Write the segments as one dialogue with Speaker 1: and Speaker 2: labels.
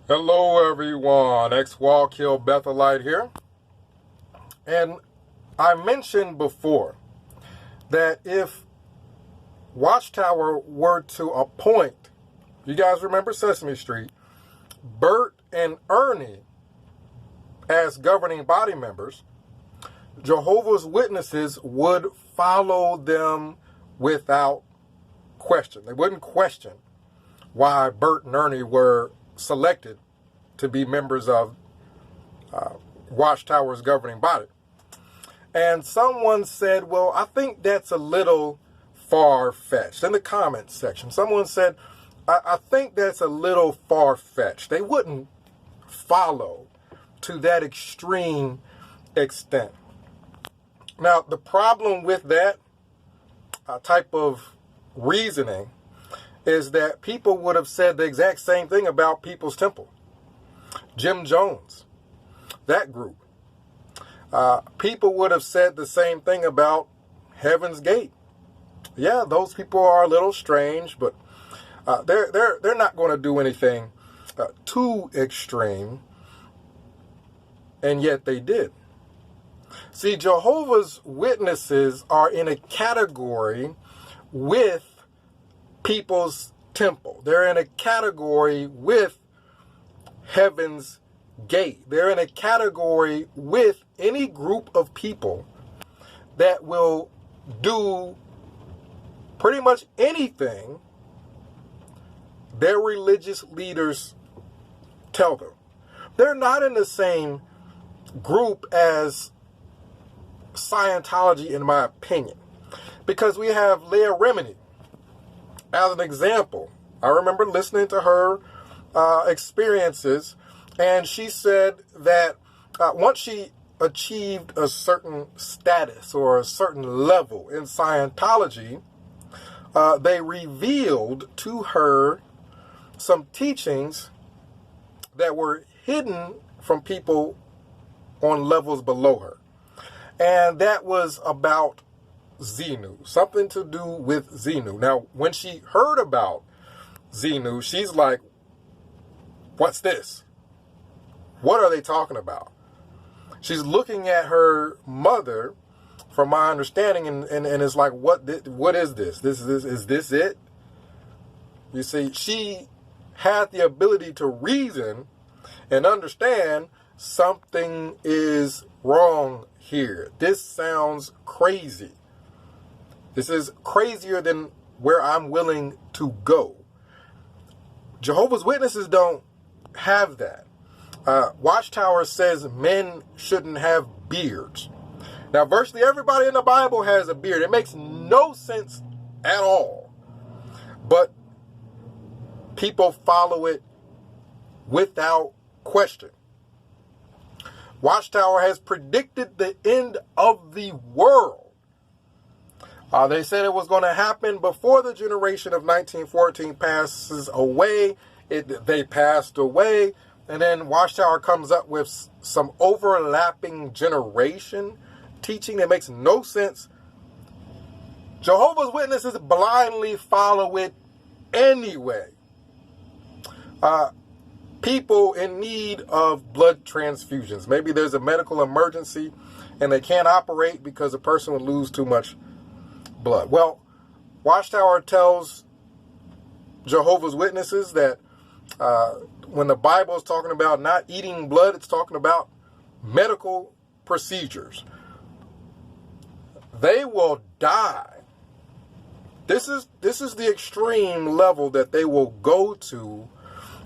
Speaker 1: Hello everyone, X-Wall Kill Bethelite here. And I mentioned before that if Watchtower were to appoint, you guys remember Sesame Street, Bert and Ernie as governing body members, Jehovah's Witnesses would follow them without question. They wouldn't question why Bert and Ernie were selected to be members of Watchtower's governing body. And someone said, well, I think that's a little far-fetched. In the comments section, someone said, I think that's a little far-fetched. They wouldn't follow to that extreme extent. Now, the problem with that type of reasoning is that people would have said the exact same thing about People's Temple, Jim Jones, that group. People would have said the same thing about Heaven's Gate. Yeah, those people are a little strange, but they're not going to do anything too extreme, and yet they did. See, Jehovah's Witnesses are in a category with People's Temple. They're in a category with Heaven's Gate. They're in a category with any group of people that will do pretty much anything their religious leaders tell them. They're not in the same group as Scientology, in my opinion, because we have Leah Remini as an example. I remember listening to her experiences, and she said that once she achieved a certain status or a certain level in Scientology, they revealed to her some teachings that were hidden from people on levels below her. And that was about Xenu, something to do with Xenu. Now, when she heard about Xenu, she's like, what's this? What are they talking about? She's looking at her mother, from my understanding, and it's like, what is this? Is this it? You see, she had the ability to reason and understand something is wrong here. This sounds crazy. This is crazier than where I'm willing to go. Jehovah's Witnesses don't have that. Watchtower says men shouldn't have beards. Now, virtually everybody in the Bible has a beard. It makes no sense at all. But people follow it without question. Watchtower has predicted the end of the world. They said it was going to happen before the generation of 1914 passes away. They passed away. And then Watchtower comes up with some overlapping generation teaching that makes no sense. Jehovah's Witnesses blindly follow it anyway. People in need of blood transfusions. Maybe there's a medical emergency and they can't operate because the person would lose too much blood. Well, Watchtower tells Jehovah's Witnesses that when the Bible is talking about not eating blood, it's talking about medical procedures. They will die. This is the extreme level that they will go to,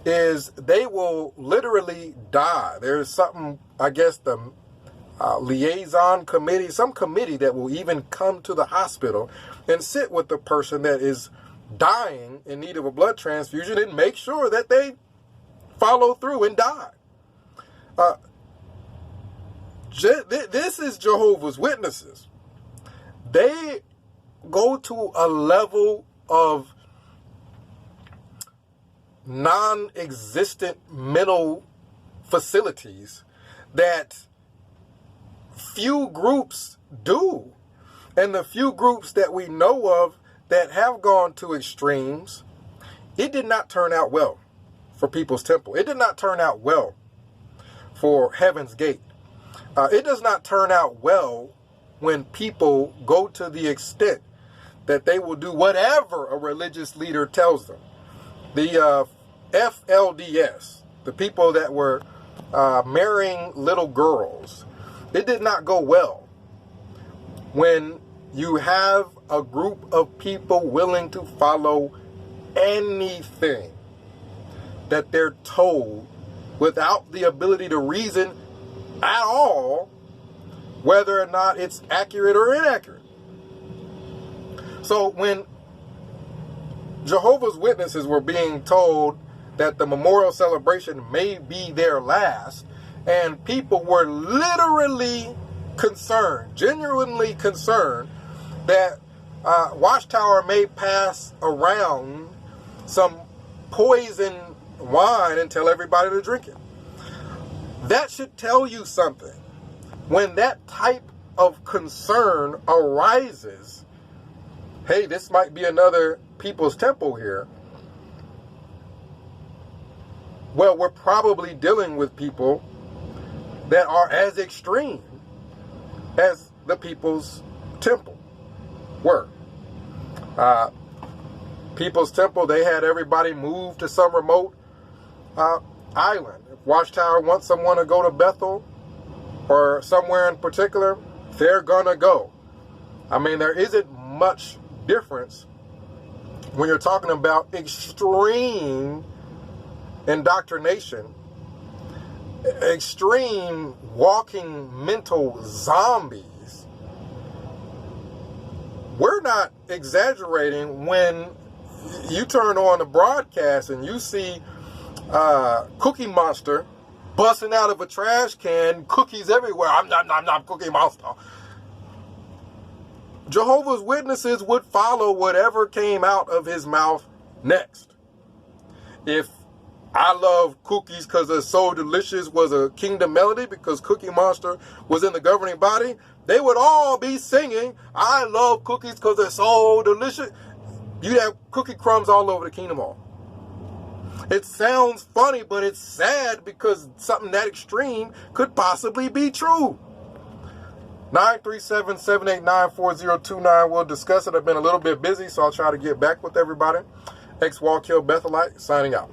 Speaker 1: is they will literally die. There's something, I guess, the liaison committee, some committee that will even come to the hospital and sit with the person that is dying in need of a blood transfusion and make sure that they follow through and die. This is Jehovah's Witnesses. They go to a level of non-existent mental facilities that few groups do. And the few groups that we know of that have gone to extremes, it did not turn out well for People's Temple. It did not turn out well for Heaven's Gate. It does not turn out well when people go to the extent that they will do whatever a religious leader tells them. The FLDS, the people that were marrying little girls, it did not go well when you have a group of people willing to follow anything that they're told without the ability to reason at all whether or not it's accurate or inaccurate. So when Jehovah's Witnesses were being told that the memorial celebration may be their last, and people were literally concerned, genuinely concerned, that Watchtower may pass around some poison wine and tell everybody to drink it. That should tell you something. When that type of concern arises, hey, this might be another People's Temple here. Well, we're probably dealing with people that are as extreme as the People's Temple were. People's Temple, they had everybody move to some remote island. If Watchtower wants someone to go to Bethel or somewhere in particular, they're gonna go. I mean, there isn't much difference when you're talking about extreme indoctrination, extreme walking mental zombies. We're not exaggerating when you turn on the broadcast and you see Cookie Monster busting out of a trash can, cookies everywhere. I'm not Cookie Monster. Jehovah's Witnesses would follow whatever came out of his mouth next. If I Love Cookies Because They're So Delicious was a Kingdom melody because Cookie Monster was in the governing body, they would all be singing, I love cookies because they're so delicious. You'd have cookie crumbs all over the Kingdom Hall. It sounds funny, but it's sad because something that extreme could possibly be true. 937-789-4029. We'll discuss it. I've been a little bit busy, so I'll try to get back with everybody. Ex-Wallkill Bethelite, signing out.